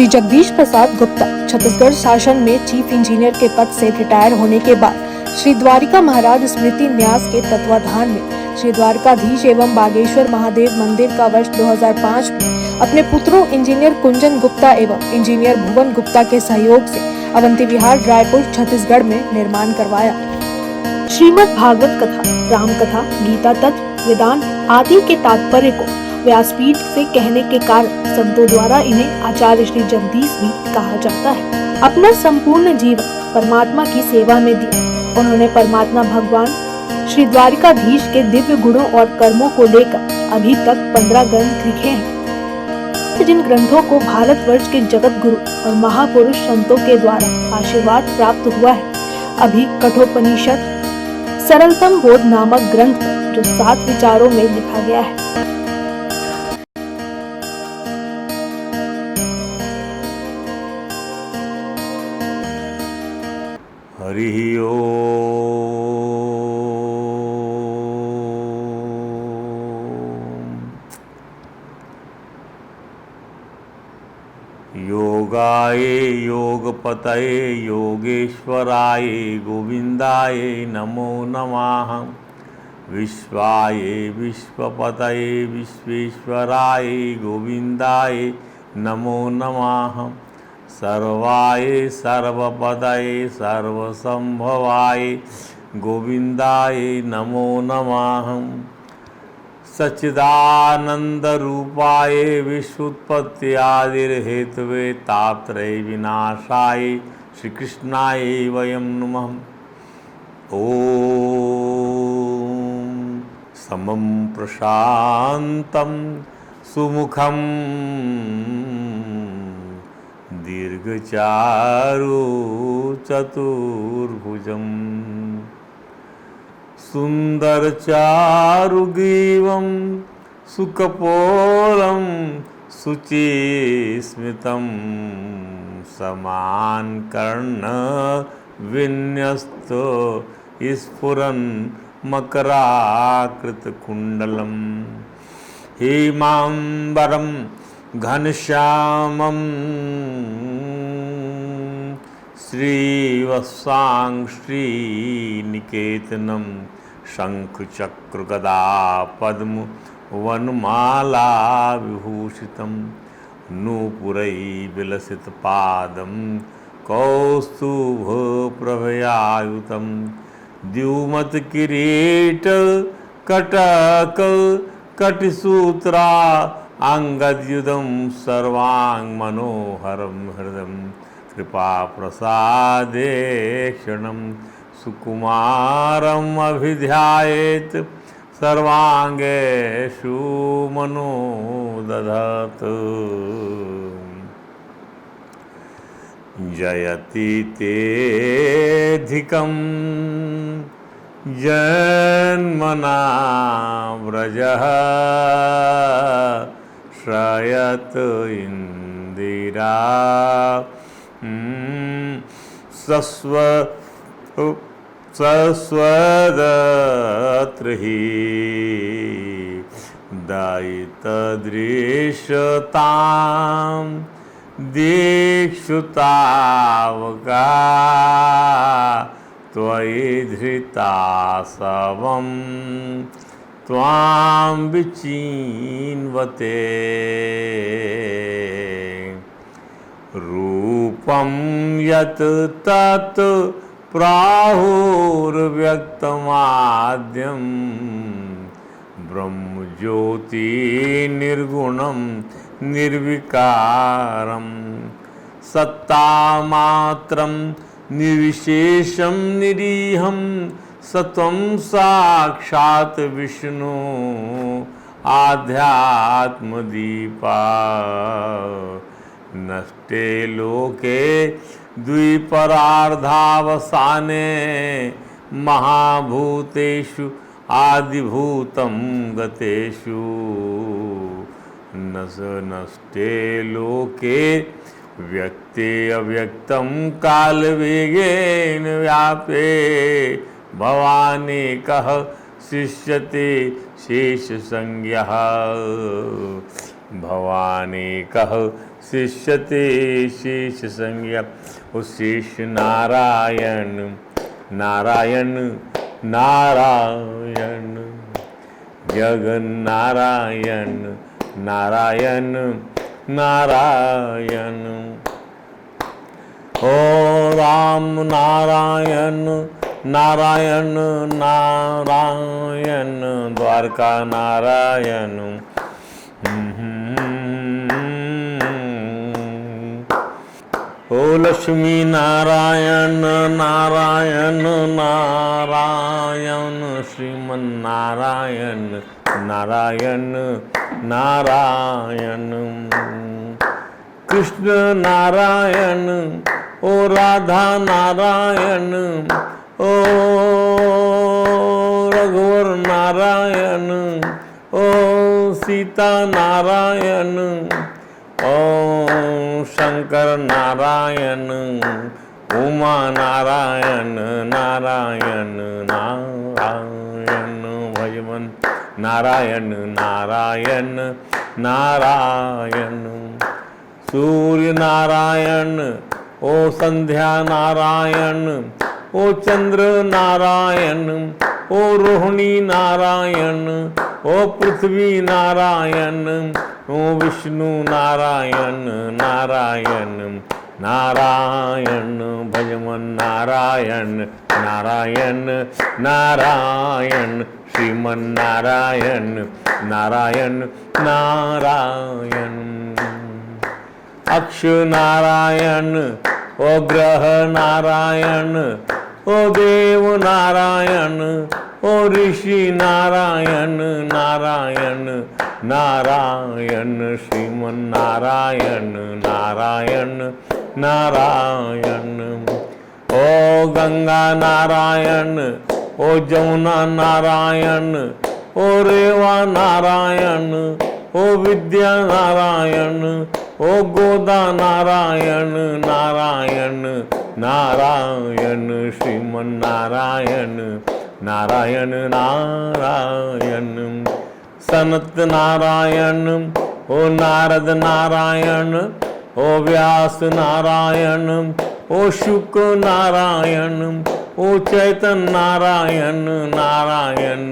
श्री जगदीश प्रसाद गुप्ता छत्तीसगढ़ शासन में chief engineer के पद से रिटायर होने के बाद श्री द्वारिका महाराज स्मृति न्यास के तत्वाधान में श्री द्वारकाधीश एवं बागेश्वर महादेव मंदिर का वर्ष 2005 में अपने पुत्रों इंजीनियर कुंजन गुप्ता एवं इंजीनियर भुवन गुप्ता के सहयोग से अवंती विहार रायपुर छत्तीसगढ़ में निर्माण करवाया। श्रीमद् भागवत कथा, राम कथा, गीता तत्व, वेदांत आदि के तात्पर्य को व्यासपीठ से कहने के कारण संतों द्वारा इन्हें आचार्य श्री जगदीश भी कहा जाता है। अपना संपूर्ण जीवन परमात्मा की सेवा में दिया। उन्होंने परमात्मा भगवान श्री द्वारिकाधीश के दिव्य गुणों और कर्मों को लेकर अभी तक 15 ग्रंथ लिखे हैं, जिन ग्रंथों को भारतवर्ष के जगत गुरु और महापुरुष संतों के द्वारा आशीर्वाद प्राप्त हुआ है। अभी कठोपनिषद सरलतम बोध नामक ग्रंथ जो 7 विचारों में लिखा गया है। हरि ओम। योगाय योगपतये योगेश्वराय गोविंदाय नमो नमः। विश्वाय विश्वपतये विश्वेश्वराय गोविंदाय नमो नमः। सर्वाय सर्वपदये सर्वसंभवाय गोविंदाय नमो नमः। सच्चिदानंद रूपाय विश्वोत्पत्त्यादिर्हेतवे तापत्रय विनाशाय श्री कृष्णाय वयं नमः। ओम समं प्रशांतं सुमुखं दीर्घचारु चतुर्भुजं सुंदरचारुग्रीवं सुकपोलं शुचिस्मितं समानकर्णविन्यस्तो स्फुरन् मकराकृतकुण्डलं हेमाम्बरं घनश्यामं श्रीवत्सां श्रीनिकेतनं शंखचक्रगदा पद्म वनमाला विभूषितं नूपुरै विलसितपादं कौस्तुभप्रभयायुतं द्युमत्किरीट कटक कटिसूत्रा अंगद्युदं सर्वांगमनोहरं हृदं कृपा प्रसादेक्षणं सुकुमारम् अभिध्यायेत् सर्वांगेषु मनो दधातु। जयति तेऽधिकं जन्मना व्रजः श्रयत इंदिरा सस्वदत्र हि दायितदृशतां दीक्षुतावका त्वयि धृतासवं त्वां विचिन्वते रूपं यत् तत् प्राहुर्व्यक्तमाद्यं ब्रह्मज्योति निर्गुणं निर्विकारं सत्तामात्रं निर्विशेषं निरीहं सत्वं साक्षात् विष्णु आध्यात्मदीपा नष्टे लोके द्विपरार्धावसाने महाभूतेषु आदिभूतं गतेषु नष्टे लोके व्यक्ते अव्यक्तं कालवेगेन व्यापे भवानी कः शिष्यते शेष संज्ञः भवानी कः शिष्यते शेष संज्ञा। ओ शेष नारायण नारायण नारायण, जगन नारायण नारायण नारायण। ओ राम नारायण नारायण नारायण, द्वारका नारायण। ओ लक्ष्मी नारायण नारायण नारायण, श्रीमन नारायण नारायण नारायण। कृष्ण नारायण, ओ राधा नारायण, ओ रघुवर नारायण, ओ सीता नारायण, ओ शंकर नारायण, उमा नारायण नारायण नारायण, भजमन नारायण नारायण नारायण। सूर्य नारायण, ओ संध्या नारायण, ओ चंद्र नारायण, ओ रोहिणी नारायण, ओ पृथ्वी नारायण, ओ विष्णु नारायण नारायण नारायण, भजमन नारायण नारायण नारायण, श्रीमन नारायण नारायण नारायण। अक्ष नारायण, ओ ग्रह नारायण, ओ देव नारायण, ओ ऋषि नारायण नारायण नारायण, श्रीमन नारायण नारायण नारायण। ओ गंगा नारायण, ओ जमुना नारायण, ओ रेवा नारायण, ओ विद्या नारायण, ओ गोदा नारायण नारायण नारायण, श्रीमन नारायण नारायण नारायण। सनत नारायण, ओ नारद नारायण, ओ व्यास नारायण, ओ शुक नारायण, ओ चैतन नारायण नारायण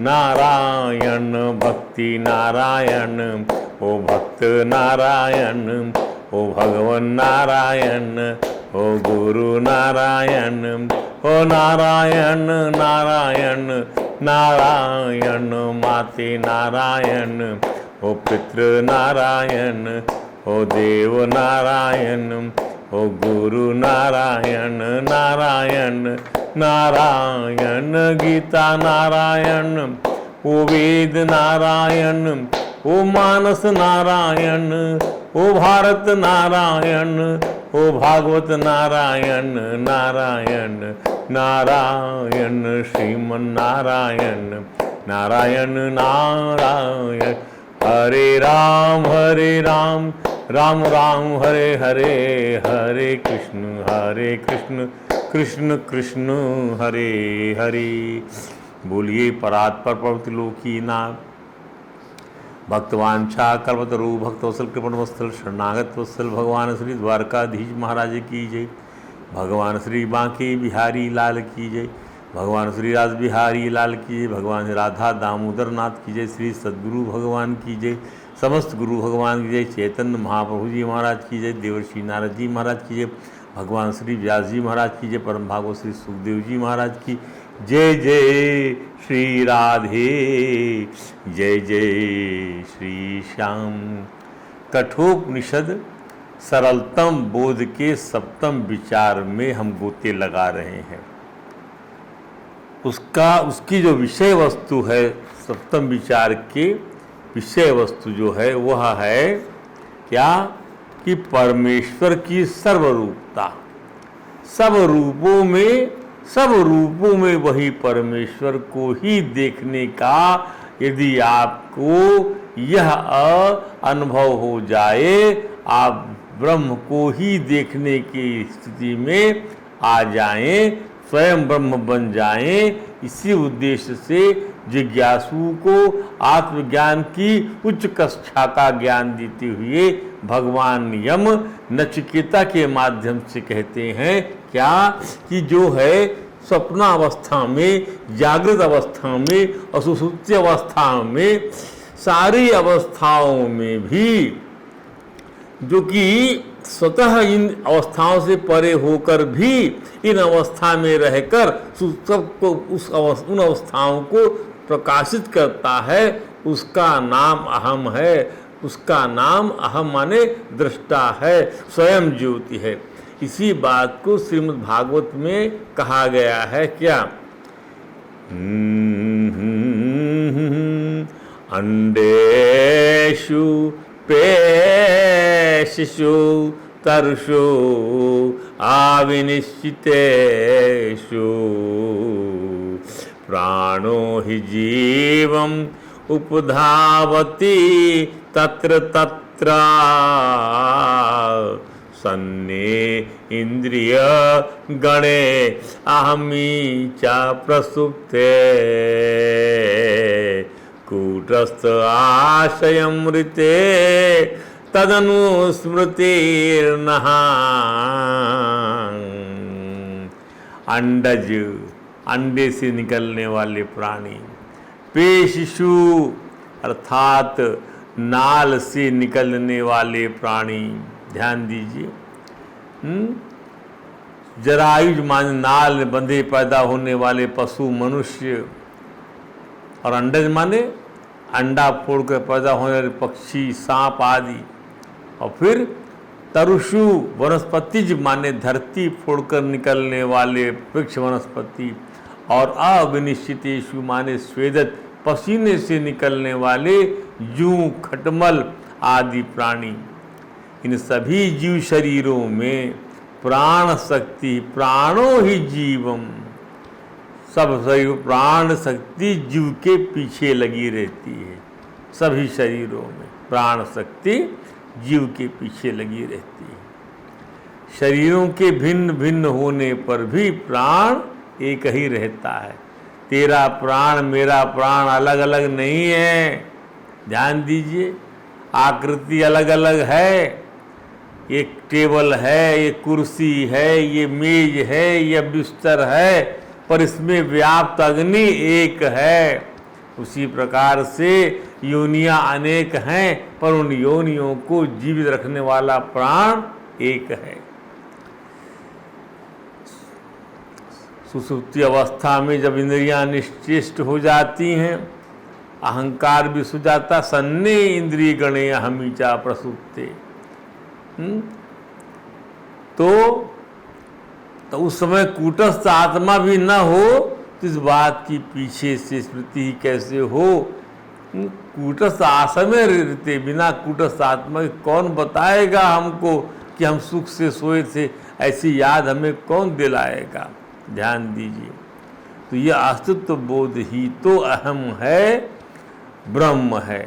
नारायण, भक्ति नारायण, ओ भक्त नारायण, ओ भगवन नारायण, ओ गुरु नारायण, ओ नारायण नारायण नारायण, माते नारायण, ओ पितृ नारायण, ओ देव नारायण, ओ गुरु नारायण नारायण नारायण। गीता नारायण, ओ वेद नारायण, ओ मानस नारायण, ओ भारत नारायण, ओ भागवत नारायण नारायण नारायण, श्रीमन नारायण नारायण नारायण। हरे राम राम राम हरे हरे, हरे कृष्ण कृष्ण कृष्ण हरे हरे। बोलिए परात्पर प्रभुतिलोकी नाथ, भक्तवांछा कल्पतरु भक्तवत्सल कृपण वत्सल शरणागत वत्सल भगवान श्री द्वारकाधीश महाराज की जय। भगवान श्री बांके बिहारी लाल की जय। भगवान श्री राज बिहारी लाल की जय। भगवान श्री राधा दामोदर नाथ की जय। श्री सद्गुरु भगवान की जय। समस्त गुरु भगवान की जय। चैतन्य महाप्रभु जी महाराज की जय। देवर्षि नारद जी महाराज की जय। भगवान श्री व्यास जी महाराज की जय। परम भागवत श्री सुखदेव जी महाराज की जय। जय श्री राधे, जय जय श्री श्याम। कठोपनिषद सरलतम बोध के सप्तम विचार में हम गोते लगा रहे हैं। उसकी जो विषय वस्तु है, सप्तम विचार के विषय वस्तु जो है वह है क्या कि परमेश्वर की सर्वरूपता। सब रूपों में वही परमेश्वर को ही देखने का यदि आपको यह अनुभव हो जाए, आप ब्रह्म को ही देखने की स्थिति में आ जाएं, स्वयं ब्रह्म बन जाएं। इसी उद्देश्य से जिज्ञासु को आत्मज्ञान की उच्च कक्षा का ज्ञान देते हुए भगवान यम नचिकेता के माध्यम से कहते हैं क्या कि जो है स्वप्नावस्था में, जागृत अवस्था में और सुषुप्ति अवस्था में, सारी अवस्थाओं में भी जो कि स्वतः इन अवस्थाओं से परे होकर भी इन अवस्था में रहकर सबको उन अवस्थाओं को प्रकाशित करता है, उसका नाम अहम है। उसका नाम अहम माने दृष्टा है, स्वयं ज्योति है। इसी बात को श्रीमद् भागवत में कहा गया है क्या? अंडेषु पेशिषु तर्षु आविनिश्चितेषु प्राणो हि जीवम् उपधावति तत्र तत्र सन्ने इंद्रिय गणे अहमी च प्रसुप्ते कूटस्थ आशयमृते तदनुस्मृतिर्नः। अंडज, अंडे से निकलने वाले प्राणी, पेशिशु अर्थात नाल से निकलने वाले प्राणी, ध्यान दीजिए। जरायुज माने नाल में बंधे पैदा होने वाले पशु, मनुष्य, और अंडज माने अंडा फोड़कर पैदा होने वाले पक्षी, सांप आदि। और फिर तरुषु वनस्पतिज माने धरती फोड़कर निकलने वाले वृक्ष, वनस्पति। और अविनिश्चितेषु माने स्वेदत पसीने से निकलने वाले जूं, खटमल आदि प्राणी। इन सभी जीव शरीरों में प्राण शक्ति, प्राणो ही जीवम, सब शरीर प्राण शक्ति जीव के पीछे लगी रहती है। सभी शरीरों में प्राण शक्ति जीव के पीछे लगी रहती है। शरीरों के भिन्न भिन्न होने पर भी प्राण एक ही रहता है। तेरा प्राण मेरा प्राण अलग अलग नहीं है, ध्यान दीजिए। आकृति अलग अलग है, ये टेबल है, ये कुर्सी है, ये मेज है, ये बिस्तर है, पर इसमें व्याप्त अग्नि एक है। उसी प्रकार से योनियां अनेक हैं, पर उन योनियों को जीवित रखने वाला प्राण एक है। सुसुप्ति अवस्था में जब इंद्रियां निश्चेष्ट हो जाती हैं, अहंकार भी सो जाता, सन्ने इंद्रिय गणे अहमीचा प्रसुप्ते। तो उस समय कूटस्थ आत्मा भी न हो तो इस बात की पीछे से स्मृति ही कैसे हो? कूटस्थ आसमे रहते, बिना कूटस्थ आत्मा के कौन बताएगा हमको कि हम सुख से सोए थे? ऐसी याद हमें कौन दिलाएगा? ध्यान दीजिए। तो यह अस्तित्व बोध ही तो अहम है, ब्रह्म है।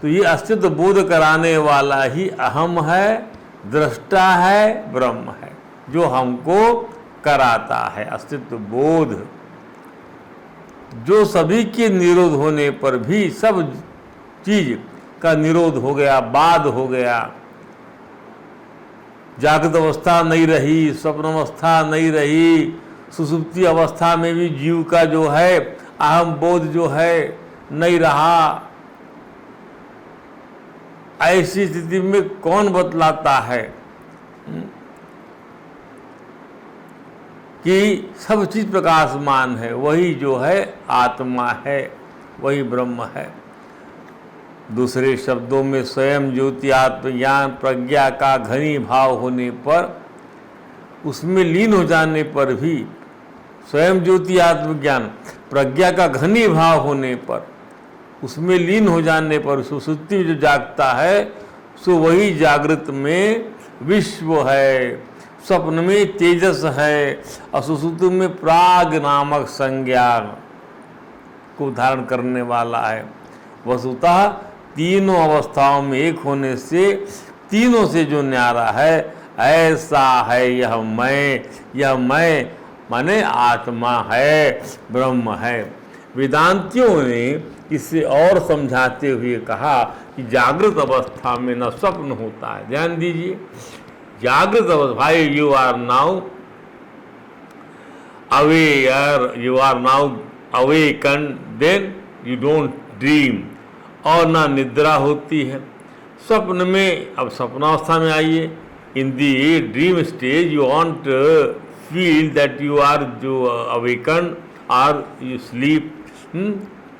तो ये अस्तित्व बोध कराने वाला ही अहम है, दृष्टा है, ब्रह्म है, जो हमको कराता है अस्तित्व बोध। जो सभी के निरोध होने पर भी सब चीज का निरोध हो गया, बाध हो गया। जागृत अवस्था नहीं रही, स्वप्न अवस्था नहीं रही, सुसुप्ति अवस्था में भी जीव का जो है अहम बोध जो है नहीं रहा। ऐसी स्थिति में कौन बतलाता है कि सब चीज प्रकाशमान है? वही जो है आत्मा है, वही ब्रह्म है। दूसरे शब्दों में स्वयं ज्योति आत्मज्ञान प्रज्ञा का घनी भाव होने पर, उसमें लीन हो जाने पर भी, स्वयं ज्योति आत्मज्ञान प्रज्ञा का घनी भाव होने पर, उसमें लीन हो जाने पर सुसुप्ति में जो जागता है सो वही जागृत में विश्व है, स्वप्न में तेजस है, और सुसुप्ति में प्राग नामक संज्ञा को धारण करने वाला है। वस्तुतः तीनों अवस्थाओं में एक होने से तीनों से जो न्यारा है, ऐसा है यह मैं माने आत्मा है, ब्रह्म है। वेदांतियों ने इससे और समझाते हुए कहा कि जागृत अवस्था में न स्वप्न होता है। ध्यान दीजिए, जागृत अवस्था, भाई you are now aware, you are now awaken, then you don't dream, और ना निद्रा होती है। स्वप्न में, अब स्वप्नावस्था में आइए, in the dream stage you want feel that you are जो अवेकन और यू स्लीप।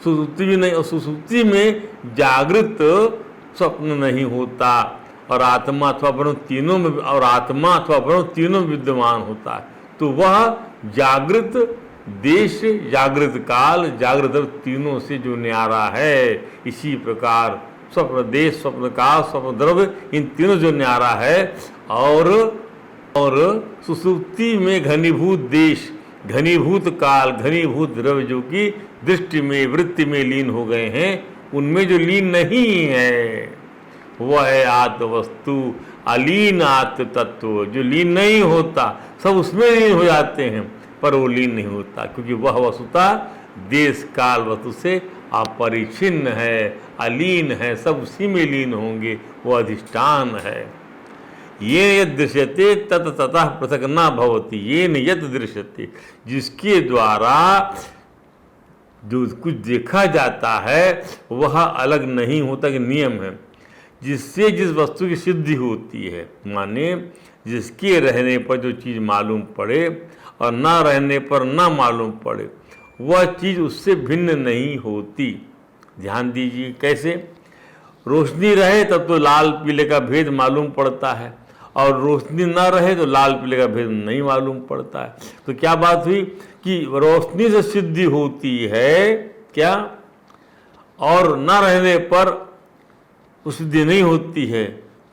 सुसुप्ति भी नहीं, सुसुप्ति में जागृत स्वप्न नहीं होता, और आत्मा अथवा ब्रह्म तीनों में, और आत्मा अथवा ब्रह्म तीनों में विद्यमान होता है। तो वह जागृत देश, जागृत काल, जागृत तीनों से जो न्यारा है, इसी प्रकार स्वप्न देश, स्वप्न काल, स्वप्न द्रव्य, इन तीनों जो न्यारा है। और सुसुप्ति में घनीभूत देश, घनीभूत काल, घनीभूत द्रव्य जो कि दृष्टि में, वृत्ति में लीन हो गए हैं, उनमें जो लीन नहीं है वह है आत्म वस्तु, अलीन आत्म तत्व। जो लीन नहीं होता, सब उसमें लीन हो जाते हैं, पर वो लीन नहीं होता, क्योंकि वह वस्तुता देश काल वस्तु से अपरिछिन्न है, अलीन है, सब उसी में लीन होंगे, वो अधिष्ठान है। ये यद दृश्यते तत ततः पृथक न भवति, ये न यद दृश्यते, जिसके द्वारा जो कुछ देखा जाता है वह अलग नहीं होता, कि नियम है। जिससे जिस वस्तु की सिद्धि होती है, माने जिसके रहने पर जो चीज़ मालूम पड़े और ना रहने पर ना मालूम पड़े, वह चीज़ उससे भिन्न नहीं होती। ध्यान दीजिए कैसे, रोशनी रहे तब तो लाल पीले का भेद मालूम पड़ता है, और रोशनी ना रहे तो लाल पीले का भेद नहीं मालूम पड़ता है। तो क्या बात हुई कि रोशनी से सिद्धि होती है क्या, और ना रहने पर उस सिद्धि नहीं होती है,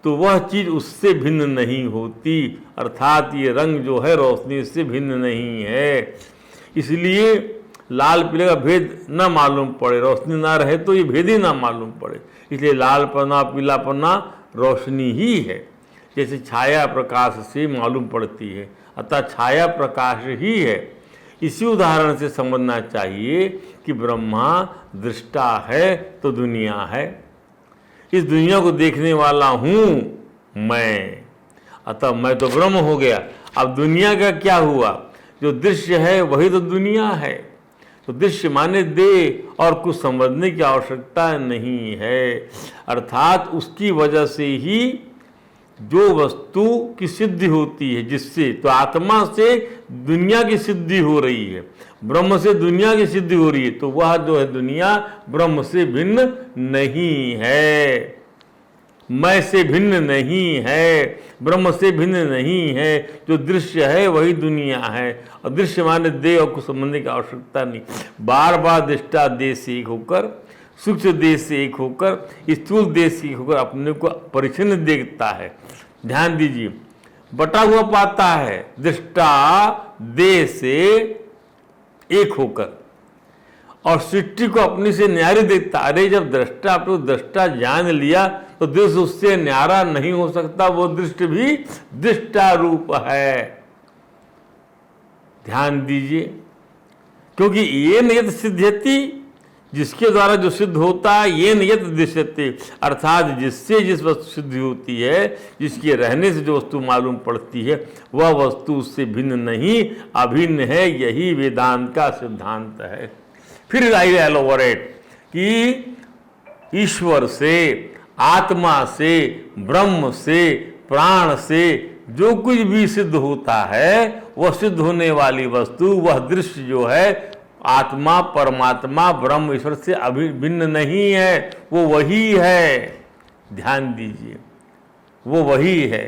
तो वह चीज़ उससे भिन्न नहीं होती। अर्थात ये रंग जो है रोशनी से भिन्न नहीं है। इसलिए लाल पीले का भेद ना मालूम पड़े, रोशनी ना रहे तो ये भेद ही ना मालूम पड़े। इसलिए लाल पन्ना पीला पन्ना रोशनी ही है, जैसे छाया प्रकाश से मालूम पड़ती है, अतः छाया प्रकाश ही है। इसी उदाहरण से समझना चाहिए कि ब्रह्मा दृष्टा है तो दुनिया है, इस दुनिया को देखने वाला हूँ मैं, अतः मैं तो ब्रह्म हो गया। अब दुनिया का क्या हुआ, जो दृश्य है वही तो दुनिया है। तो दृश्य माने दे, और कुछ समझने की आवश्यकता नहीं है। अर्थात उसकी वजह से ही जो वस्तु की सिद्धि होती है, जिससे तो आत्मा से दुनिया की सिद्धि हो रही है, ब्रह्म से दुनिया की सिद्धि हो रही है, तो वह जो है दुनिया ब्रह्म से भिन्न नहीं है, मैं से भिन्न नहीं है, ब्रह्म से भिन्न नहीं है। जो दृश्य है वही दुनिया है, और दृश्य माने देह, और कुछ समझने की आवश्यकता नहीं। बार बार दृष्टा देश से एक होकर, सूक्ष्म देश से एक होकर, स्थूल देश से एक होकर अपने को परिच्छिन्न देखता है। ध्यान दीजिए, बटा हुआ पाता है दृष्टा देश से एक होकर, और सृष्टि को अपने से न्यारी देखता। अरे जब दृष्टा अपने दृष्टा जान लिया तो दृश्य उससे न्यारा नहीं हो सकता, वो दृष्टि भी दृष्टा रूप है। ध्यान दीजिए, क्योंकि ये नियत सिद्ध्यति, जिसके द्वारा जो सिद्ध होता है, ये नियत दृश्यते, अर्थात जिससे जिस वस्तु सिद्धि होती है, जिसके रहने से जो वस्तु मालूम पड़ती है, वह वस्तु उससे भिन्न नहीं, अभिन्न है। यही वेदांत का सिद्धांत है। फिर आई एलोबोरेट कि ईश्वर से, आत्मा से, ब्रह्म से, प्राण से जो कुछ भी सिद्ध होता है, वह सिद्ध होने वाली वस्तु, वह दृश्य जो है, आत्मा परमात्मा ब्रह्म ईश्वर से अभिन्न नहीं है, वो वही है। ध्यान दीजिए, वो वही है,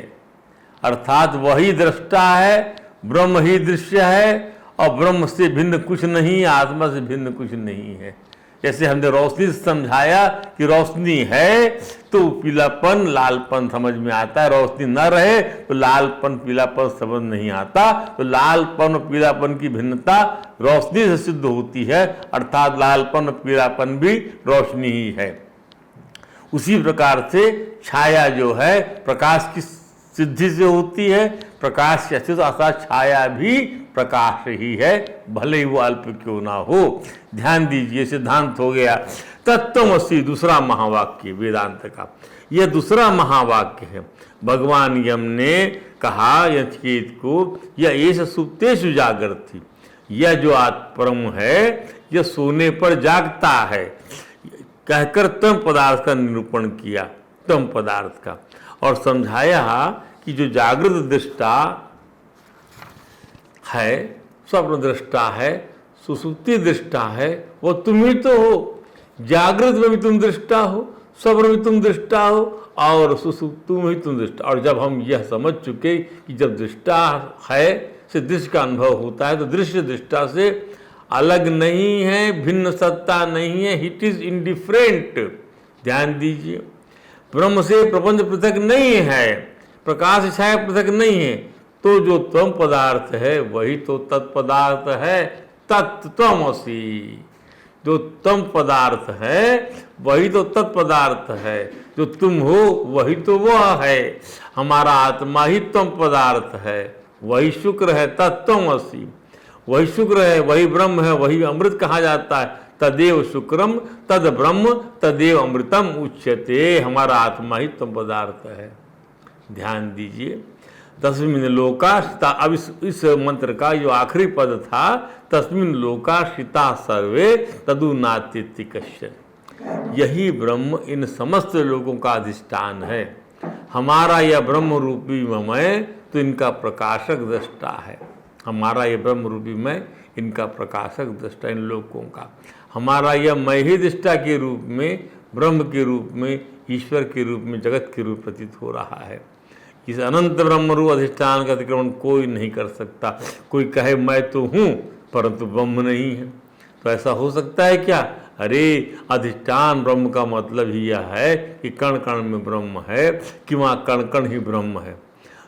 अर्थात वही दृष्टा है, ब्रह्म ही दृश्य है, और ब्रह्म से भिन्न कुछ नहीं, आत्मा से भिन्न कुछ नहीं है। जैसे हमने रोशनी से समझाया कि रोशनी है तो पीलापन लालपन समझ में आता है, रोशनी न रहे तो लालपन पीलापन समझ नहीं आता। तो लालपन और पीलापन की भिन्नता रोशनी से सिद्ध होती है, अर्थात लालपन और पीलापन भी रोशनी ही है। उसी प्रकार से छाया जो है प्रकाश की सिद्धि से होती है, प्रकाश की अस्तित्व अर्थात छाया भी प्रकाश ही है, भले ही वो अल्प क्यों ना हो। ध्यान दीजिए, सिद्धांत हो गया। तत्त्वमसि दूसरा महावाक्य वेदांत का, यह दूसरा महावाक्य है। भगवान यम ने कहा यचिकेत को, यह एष सुप्तेषु जागृति, यह जो आत्मब्रह्म है यह सोने पर जागता है, कहकर तम पदार्थ का निरूपण किया, तम पदार्थ का, और समझाया कि जो जागृत दृष्टा है, स्वप्न दृष्टा है, सुसुप्ति दृष्टा है, वो तुम ही तो हो। जागृत में भी तुम दृष्टा हो, स्वप्न में तुम दृष्टा हो, और सुसुप्ति में ही तुम दृष्टा। और जब हम यह समझ चुके कि जब दृष्टा है से दृश्य का अनुभव होता है, तो दृश्य दृष्टा से अलग नहीं है, भिन्न सत्ता नहीं है, इट इज इंडिफरेंट। ध्यान दीजिए, ब्रह्म से प्रपंच पृथक नहीं है, प्रकाश छाया पृथक नहीं है, तो जो त्वम पदार्थ है वही तो तत्पदार्थ है, तत्त्वमसि। जो तम पदार्थ है वही तो तत्पदार्थ है, जो तुम हो वही तो वह है। हमारा आत्मा ही तम पदार्थ है, वही शुक्र है, तत्त्वमसि। वही शुक्र है, वही ब्रह्म है, वही अमृत कहा जाता है। तदेव शुक्रम तद ब्रह्म तदेव अमृतम उच्यते। हमारा आत्मा ही तम पदार्थ है। ध्यान दीजिए, तस्मिन लोकाश्रिता, अब इस मंत्र का जो आखिरी पद था, तस्मिन लोकाश्रिता सर्वे तदु नास्ति कश्चन। यही ब्रह्म इन समस्त लोगों का अधिष्ठान है। हमारा यह ब्रह्म रूपी मय तो इनका प्रकाशक दृष्टा है। हमारा यह ब्रह्म रूपी मय इनका प्रकाशक दृष्टा, इन लोगों का। हमारा यह मय ही दृष्टा के रूप में, ब्रह्म के रूप में, ईश्वर के रूप में, जगत के रूप प्रतीत हो रहा है। इस अनंत ब्रह्म रूप अधिष्ठान का अतिक्रमण कोई नहीं कर सकता। कोई कहे मैं तो हूँ परंतु ब्रह्म नहीं है, तो ऐसा हो सकता है क्या? अरे अधिष्ठान ब्रह्म का मतलब ही यह है कि कण कण में ब्रह्म है, कि वहाँ कण कण ही ब्रह्म है।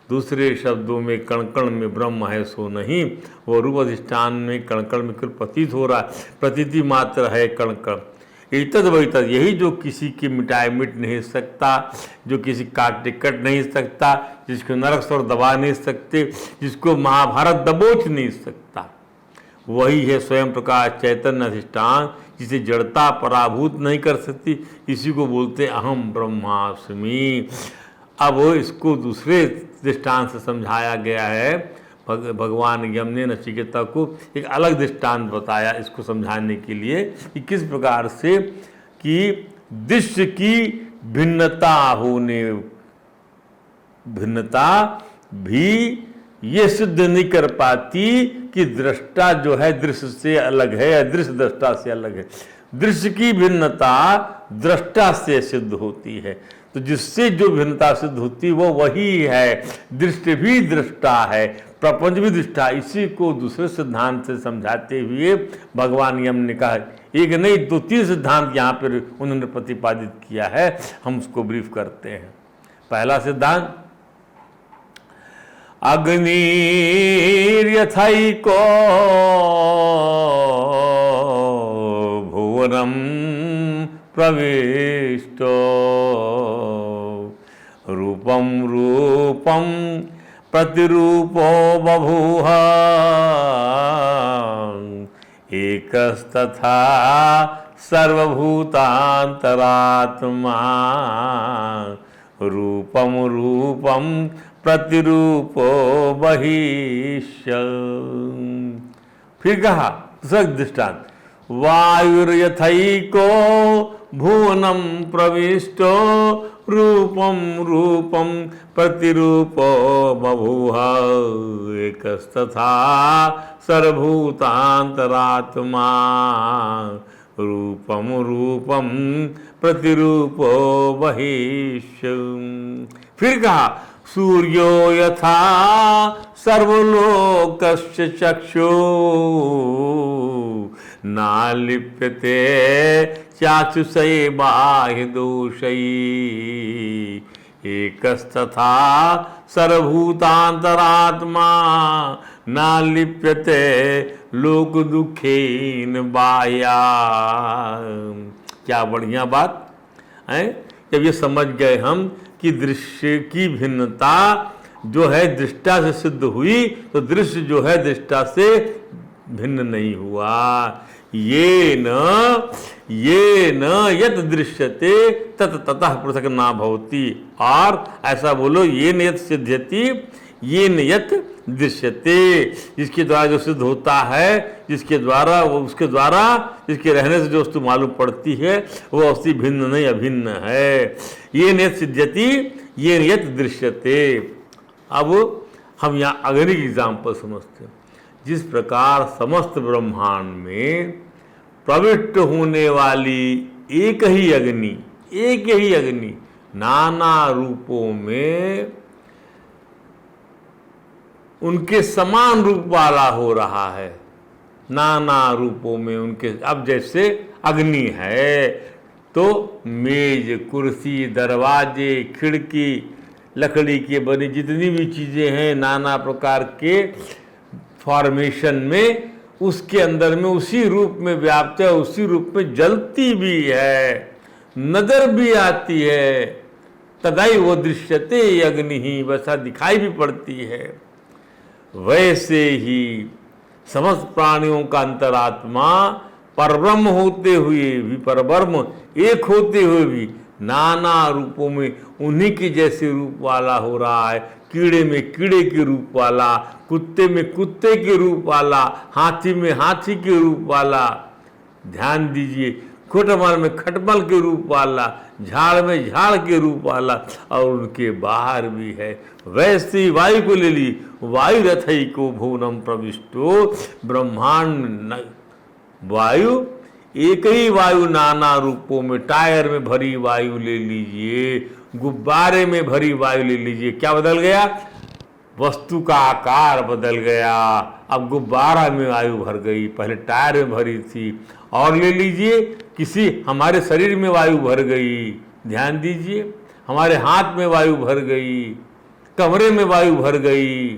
दूसरे शब्दों में कण कण में ब्रह्म है सो नहीं, वो रूप अधिष्ठान में कण कण में कुल प्रतीत हो रहा है, प्रतीति मात्र है कण कण। इतद वैतद, यही जो किसी की मिटाई मिट नहीं सकता, जो किसी काट टिकट नहीं सकता, जिसको नरक स्वर दबा नहीं सकते, जिसको महाभारत दबोच नहीं सकता, वही है स्वयं प्रकाश चैतन्य अधिष्ठान, जिसे जड़ता पराभूत नहीं कर सकती। इसी को बोलते अहम ब्रह्मास्मि। अब इसको दूसरे दृष्टांत से समझाया गया है। भगवान यम ने नचिकेता को एक अलग दृष्टांत बताया इसको समझाने के लिए कि किस प्रकार से कि दृश्य की भिन्नता होने, भिन्नता भी ये सिद्ध नहीं कर पाती कि दृष्टा जो है दृश्य से अलग है या दृश्य दृष्टा से अलग है। दृश्य की भिन्नता दृष्टा से सिद्ध होती है, तो जिससे जो भिन्नता सिद्ध होती वो वही है। दृष्टि भी दृष्टा है, प्रपंच भी दृष्टा। इसी को दूसरे सिद्धांत से समझाते हुए भगवान यम ने कहा, एक नहीं दो तीन सिद्धांत यहाँ पर उन्होंने प्रतिपादित किया है, हम उसको ब्रीफ करते हैं। पहला सिद्धांत, अग्निर्यथैको भुवनम प्रविष्टो रूपम रूपम प्रतिरूपो बभूव एकस्तथा सर्वभूतांतरात्मा रूपम रूपम प्रतिरूपो बहिष्य। फिर कहा दूसरा दृष्टांत, वायुर्यथैको भुवनम प्रविष्टो रूपम रूपम प्रतिरूपो बभूव एकस्तथा सर्वभूतांतरात्मा रूपम रूपम प्रतिरूपो बहिष्य। फिर कहा, सूर्यो यथा सर्वलोकस्य चक्षु नालिप्यते चाक्षुषे बाह्य दोषै एकस्तथा सर्वभूतांतरात्मा नालिप्यते लोक दुखेन बाह्या। क्या बढ़िया बात है। जब ये समझ गए हम कि दृश्य की भिन्नता जो है दृष्टा से सिद्ध हुई, तो दृश्य जो है दृष्टा से भिन्न नहीं हुआ। ये न यत दृश्यते तत ततः पृथक ना भवति। और ऐसा बोलो, ये न यत सिद्ध्यति, ये न यत दृश्यते, जिसके द्वारा जो सिद्ध होता है, जिसके द्वारा जिसके रहने से जो वस्तु मालूम पड़ती है, वो वस्तु भिन्न नहीं अभिन्न है। ये न यत सिद्ध्यति, ये न यत दृश्यते। अब हम यहाँ अग्नि की एग्जाम्पल समझते हैं। जिस प्रकार समस्त ब्रह्मांड में प्रविष्ट होने वाली एक ही अग्नि नाना रूपों में उनके समान रूप वाला हो रहा है, नाना रूपों में उनके। अब जैसे अग्नि है तो मेज, कुर्सी, दरवाजे, खिड़की, लकड़ी की बनी जितनी भी चीज़ें हैं नाना प्रकार के फॉर्मेशन में, उसके अंदर में उसी रूप में व्याप्त है, उसी रूप में जलती भी है, नजर भी आती है। तदाई वो दृश्यते अग्नि ही, वैसा दिखाई भी पड़ती है। वैसे ही समस्त प्राणियों का अंतरात्मा परब्रह्म होते हुए भी, परब्रह्म एक होते हुए भी नाना रूपों में उन्हीं के जैसे रूप वाला हो रहा है। कीड़े में कीड़े के रूप वाला, कुत्ते में कुत्ते के रूप वाला, हाथी में हाथी के रूप वाला। ध्यान दीजिए, खटमल में खटमल के रूप वाला, झाड़ में झाड़ के रूप वाला, और उनके बाहर भी है। वैसे ही वायु को ले ली, वायु रथई को भुवनम प्रविष्टो, ब्रह्मांड वायु, एक ही वायु नाना रूपों में। टायर में भरी वायु ले लीजिए, गुब्बारे में भरी वायु ले लीजिए, क्या बदल गया? वस्तु का आकार बदल गया। अब गुब्बारा में वायु भर गई, पहले टायर में भरी थी। और ले लीजिए, किसी हमारे शरीर में वायु भर गई, ध्यान दीजिए, हमारे हाथ में वायु भर गई, कमरे में वायु भर गई,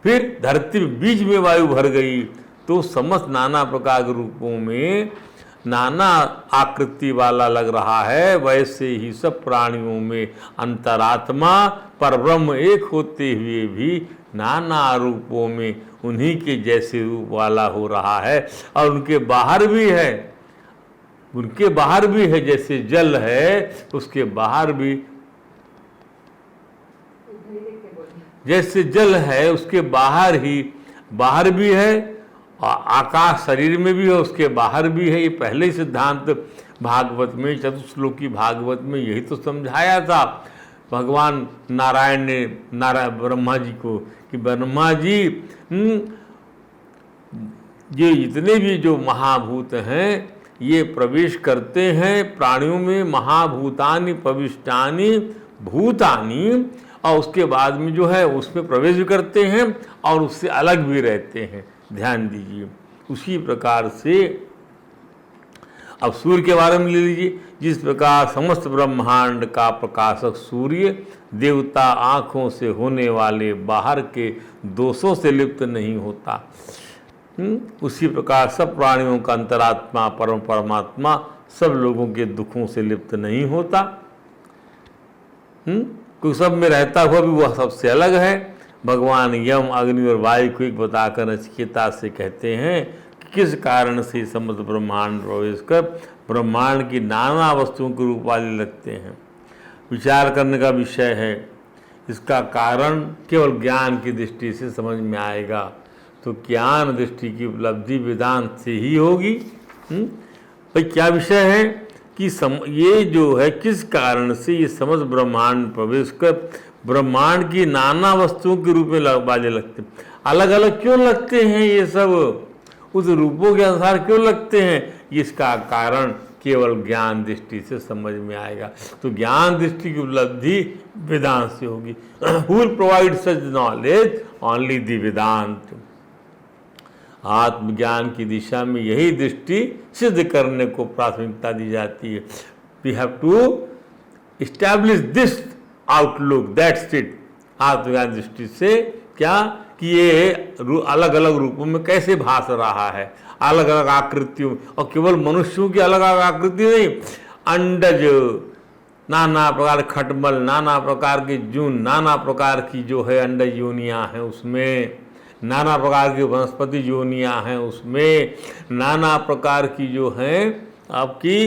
फिर धरती बीज में वायु भर गई। तो समस्त नाना प्रकार के रूपों में नाना आकृति वाला लग रहा है। वैसे ही सब प्राणियों में अंतरात्मा परब्रह्म एक होते हुए भी नाना रूपों में उन्हीं के जैसे रूप वाला हो रहा है। और उनके बाहर भी है, जैसे जल है उसके बाहर भी, जैसे जल है उसके बाहर भी है, और आकाश शरीर में भी है, उसके बाहर भी है। ये पहले ही सिद्धांत भागवत में, चतुश्लोकी भागवत में यही तो समझाया था भगवान नारायण ने ब्रह्मा जी को, कि ब्रह्मा जी ये जितने भी जो महाभूत हैं ये प्रवेश करते हैं प्राणियों में, महाभूतानि पविष्टानि भूतानि, और उसके बाद में जो है उसमें प्रवेश भी करते हैं और उससे अलग भी रहते हैं। ध्यान दीजिए, उसी प्रकार से अब सूर्य के बारे में ले लीजिए। जिस प्रकार समस्त ब्रह्मांड का प्रकाशक सूर्य देवता आँखों से होने वाले बाहर के दोषों से लिप्त नहीं होता, उसी प्रकार सब प्राणियों का अंतरात्मा परम परमात्मा सब लोगों के दुखों से लिप्त नहीं होता। कोई सब में रहता हुआ भी वह सबसे अलग है। भगवान यम, अग्नि और वायु को एक बताकर नचिकेता से कहते हैं कि किस कारण से समस्त ब्रह्मांड प्रवेश कर ब्रह्मांड की नाना वस्तुओं के रूप वाले लगते हैं। विचार करने का विषय है। इसका कारण केवल ज्ञान की दृष्टि से समझ में आएगा, तो ज्ञान दृष्टि की उपलब्धि वेदांत से ही होगी। भाई क्या विषय है कि ये जो है किस कारण से ये समस्त ब्रह्मांड प्रवेश कर ब्रह्मांड की नाना वस्तुओं के रूप में वाले लगते हैं। अलग अलग क्यों लगते हैं ये सब, उस रूपों के अनुसार क्यों लगते हैं, इसका कारण केवल ज्ञान दृष्टि से समझ में आएगा। तो ज्ञान दृष्टि की उपलब्धि वेदांत से होगी। Who will provide such knowledge? Only the Vedanta. आत्मज्ञान की दिशा में यही दृष्टि सिद्ध करने को प्राथमिकता दी जाती है। We have to establish this outlook, that's it. आत्मज्ञान दृष्टि से क्या कि ये अलग अलग रूपों में कैसे भास रहा है, अलग अलग आकृतियों, और केवल मनुष्यों की अलग अलग आकृति नहीं, अंडज, नाना प्रकार खटमल, नाना प्रकार के जून, नाना प्रकार की जो है अंडज योनियाँ हैं उसमें, नाना प्रकार की वनस्पति योनियाँ हैं उसमें, नाना प्रकार की जो हैं आपकी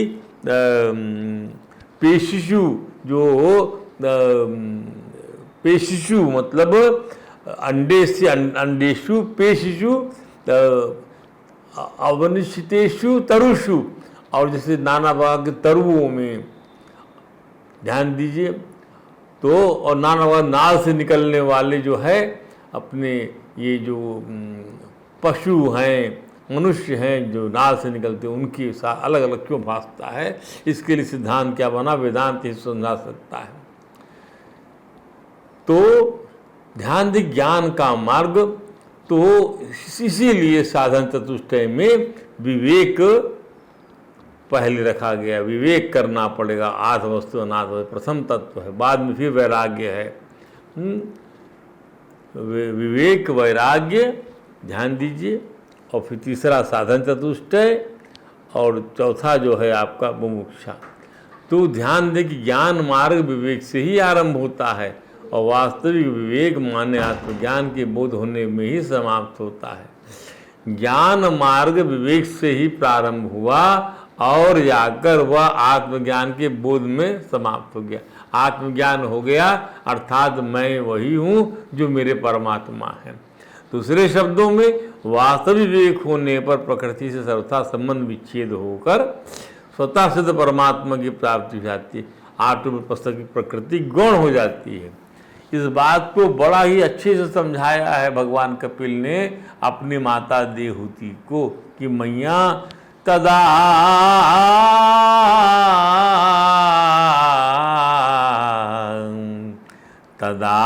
पेशिशु जो पेशिशु मतलब अंडे से अंडेशु पेशिशु अवनिशितेषु तरुषु, और जैसे नाना प्रकार के तरुओं में ध्यान दीजिए। तो और नाना प्रकार नाल से निकलने वाले जो है अपने ये जो पशु हैं, मनुष्य हैं जो नाल से निकलते हैं, उनके साथ अलग अलग क्यों भासता है, इसके लिए सिद्धांत क्या बना, वेदांत ही समझा सकता है। तो ध्यान दे ज्ञान का मार्ग, तो इसीलिए साधन चतुष्टय में विवेक पहले रखा गया। विवेक करना पड़ेगा, आत्म वस्तु अनात्म वस्तु प्रथम तत्व है, बाद में फिर वैराग्य है। विवेक वैराग्य ध्यान दीजिए, और फिर तीसरा साधन चतुष्टय, और चौथा जो है आपका मुमुक्षा। तो ध्यान दें कि ज्ञान मार्ग विवेक से ही आरंभ होता है, और वास्तविक विवेक माने आत्मज्ञान के बोध होने में ही समाप्त होता है। ज्ञान मार्ग विवेक से ही प्रारंभ हुआ और जाकर वह आत्मज्ञान के बोध में समाप्त हो गया। आत्मज्ञान हो गया अर्थात मैं वही हूँ जो मेरे परमात्मा है। दूसरे शब्दों में वास्तविक विवेक होने पर प्रकृति से सर्वथा संबंध विच्छेद होकर स्वतः सिद्ध परमात्मा की प्राप्ति हो जाती है। आत्मपुस्तक की प्रकृति गौण हो जाती है। इस बात को बड़ा ही अच्छे से समझाया है भगवान कपिल ने अपनी माता देहूति को कि मैया तदा तदा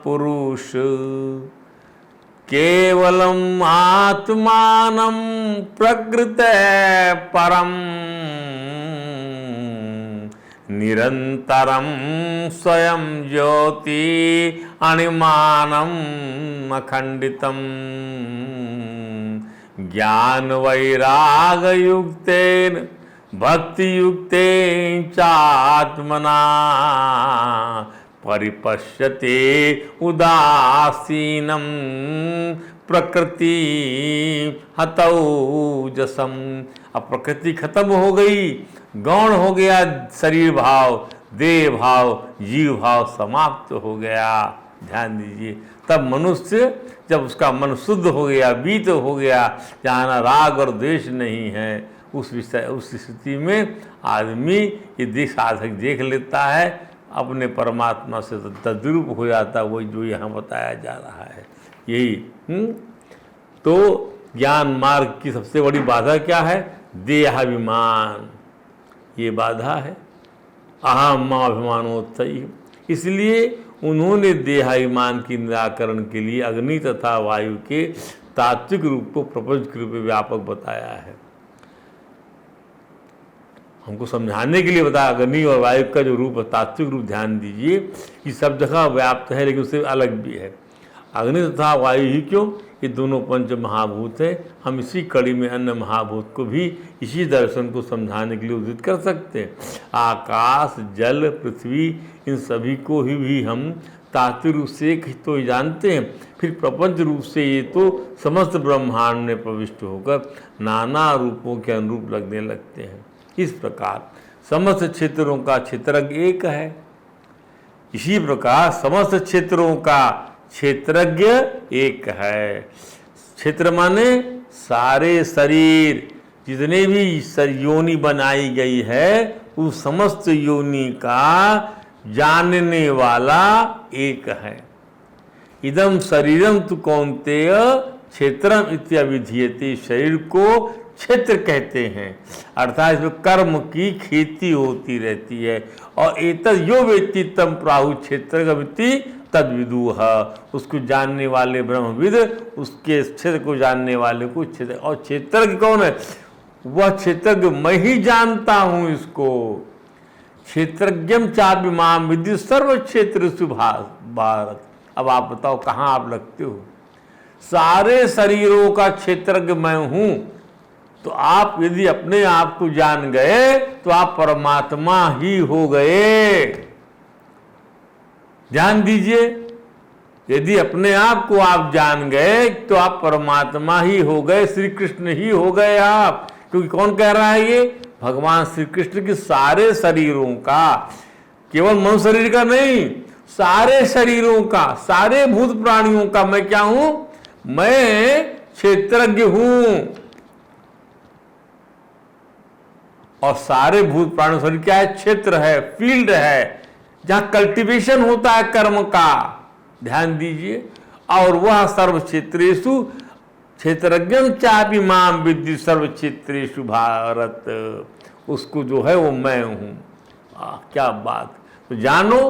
पुरुष केवलम आत्मानं प्रकृते परम निरंतरम स्वयं ज्योति अणिमानम अखंडितम ज्ञान वैराग युक्तेन भक्ति युक्तेन चात्मना परिपश्यते उदासीनम प्रकृति हतौजसम। अब प्रकृति खत्म हो गई, गौण हो गया शरीर भाव, देह भाव, जीव भाव समाप्त हो गया। ध्यान दीजिए, तब मनुष्य जब उसका मन शुद्ध हो गया, बीत हो गया, जहाँ ना राग और द्वेष नहीं है, उस स्थिति में आदमी ये साधक देख लेता है, अपने परमात्मा से तद्रूप हो जाता है। वही जो यहाँ बताया जा रहा है यही। तो ज्ञान मार्ग की सबसे बड़ी बाधा क्या है? देहाभिमान, ये बाधा है। अहम मां अभिमानोत्थई। इसलिए उन्होंने देहाभिमान की निराकरण के लिए अग्नि तथा वायु के तात्विक रूप को प्रपंच के रूप में व्यापक बताया है। हमको समझाने के लिए बताया अग्नि और वायु का जो रूप है, तात्विक रूप ध्यान दीजिए कि सब जगह व्याप्त है, लेकिन उससे अलग भी है। अग्नि तथा वायु ही क्यों, ये दोनों पंच महाभूत हैं। हम इसी कड़ी में अन्य महाभूत को भी इसी दर्शन को समझाने के लिए उदित कर सकते हैं। आकाश, जल, पृथ्वी, इन सभी को ही भी हम तात्विक रूप से एक ही तो जानते हैं, फिर प्रपंच रूप से ये तो समस्त ब्रह्मांड में प्रविष्ट होकर नाना रूपों के अनुरूप लगने लगते हैं। इस प्रकार समस्त क्षेत्रों का क्षेत्रज्ञ एक है। इसी प्रकार समस्त क्षेत्रों का क्षेत्रज्ञ एक है। क्षेत्र माने सारे शरीर, जितने भी योनि बनाई गई है, उस समस्त योनि का जानने वाला एक है। इदम शरीरम तु कौन्तेय क्षेत्रम इत्यभिधीयते। शरीर को क्षेत्र कहते हैं, अर्थात इसमें कर्म की खेती होती रहती है। और एतद् यो वेत्ति तम प्राहु क्षेत्रज्ञमिति तद्विदुः। उसको जानने वाले ब्रह्मविद, उसके क्षेत्र को जानने वाले को क्षेत्र। और क्षेत्रज्ञ कौन है? वह क्षेत्रज्ञ मैं ही जानता हूँ इसको। क्षेत्रज्ञम चापि माम विद्धि सर्व क्षेत्रेषु भारत। अब आप बताओ कहाँ आप लगते हो? सारे शरीरों का क्षेत्रज्ञ मैं हूँ। तो आप यदि अपने आप को जान गए तो आप परमात्मा ही हो गए। ध्यान दीजिए, यदि अपने आप को आप जान गए तो आप परमात्मा ही हो गए, श्री कृष्ण ही हो गए आप। क्योंकि कौन कह रहा है ये? भगवान श्री कृष्ण के सारे शरीरों का, केवल मनुष्य शरीर का नहीं, सारे शरीरों का, सारे भूत प्राणियों का मैं क्या हूं? मैं क्षेत्रज्ञ हूं। और सारे भूत प्राणियों शरीर क्या है? क्षेत्र है, फील्ड है, जहां कल्टीवेशन होता है कर्म का। ध्यान दीजिए, और वह सर्व क्षेत्रेषु क्षेत्रज्ञं चापि माम विद्धि सर्व क्षेत्रेषु भारत, उसको जो है वो मैं हूं। क्या बात! तो जानो,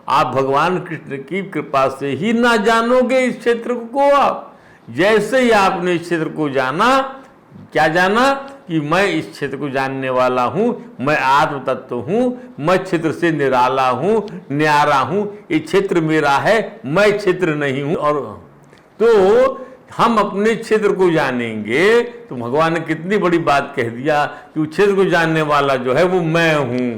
आप भगवान कृष्ण की कृपा से ही ना जानोगे इस क्षेत्र को। आप जैसे ही आपने इस क्षेत्र को जाना, क्या जाना? कि मैं इस क्षेत्र को जानने वाला हूं, मैं आत्म तत्व हूं, मैं क्षेत्र से निराला हूं, न्यारा हूं, ये क्षेत्र मेरा है, मैं क्षेत्र नहीं हूं। और तो हम अपने क्षेत्र को जानेंगे तो भगवान ने कितनी बड़ी बात कह दिया कि उस क्षेत्र को जानने वाला जो है वो मैं हूं,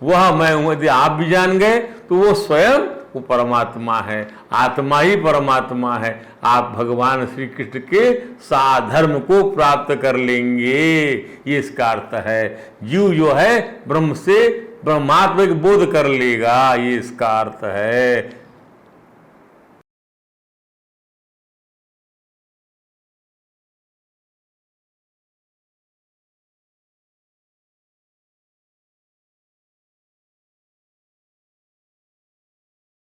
वह मैं हूं। यदि आप भी जान गए तो वो स्वयं वो परमात्मा है, आत्मा ही परमात्मा है। आप भगवान श्री कृष्ण के साधर्म को प्राप्त कर लेंगे, ये इसका अर्थ है। जीव जो है ब्रह्म से ब्रह्मात्मा को बोध कर लेगा, ये इसका अर्थ है।